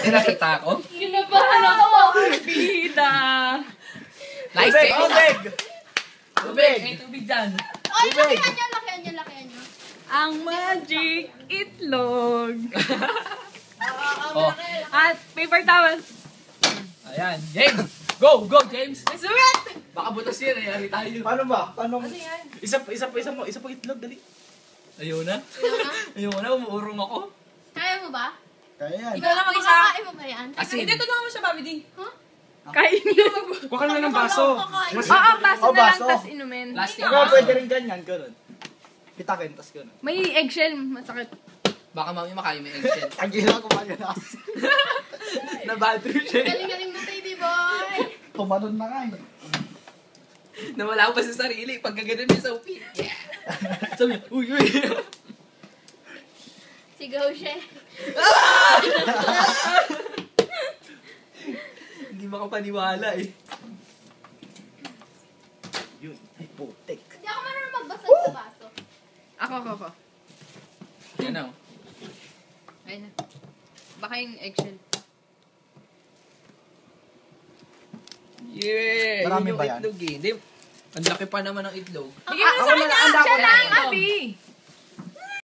Nakita ako. Kinabahan ako. Bida. Nice, Tubig! James. Tubig! Tubig. May tubig dyan. Ay, lakihan nyo. Ang magic itlog. Oh. At paper towel. Ayan. James. Go, James. Suwet! Baka butas yan. Ayari tayo. Paano ba? Paano? Ano yan? Isa pa itlog, dali. Ayaw na. Ayaw na. Umuurong ako. Kaya mo ba? Kaya yan. Ikaw lang mag-isa. Makakain mo ba yan? Asin. Hindi, tulungan mo siya, Mami D. Huh? Kain. Kuha ka na ng baso. Kakain. Oo, baso Oh, na lang, baso. tas inumin. Plastic Ikaw, baso. pwede rin ganyan, ganun. Pitakin, tas ganun. May eggshell, masakit. Baka mami makain may eggshell. Tagila ko pa na kasi. Na-bad trip siya. Galing-galing mo, baby boy. Tumanon na nga eh. Nawala ko pa sa sarili. Pagkaganon niya sa upi. Yeah. Sabi niya, uy. Sigaw siya. Hindi makapaniwala eh. Yun, ay putik. Hindi ako marunong magbasa sa baso. Ako. Yan o. Ayun na. Baka yung eggshell. Yeah. Marami Yun yung ba yan? itlog eh. Hindi. Ang laki pa naman ng itlog. Bigyan mo na sa kanya! Siya lang, Abi!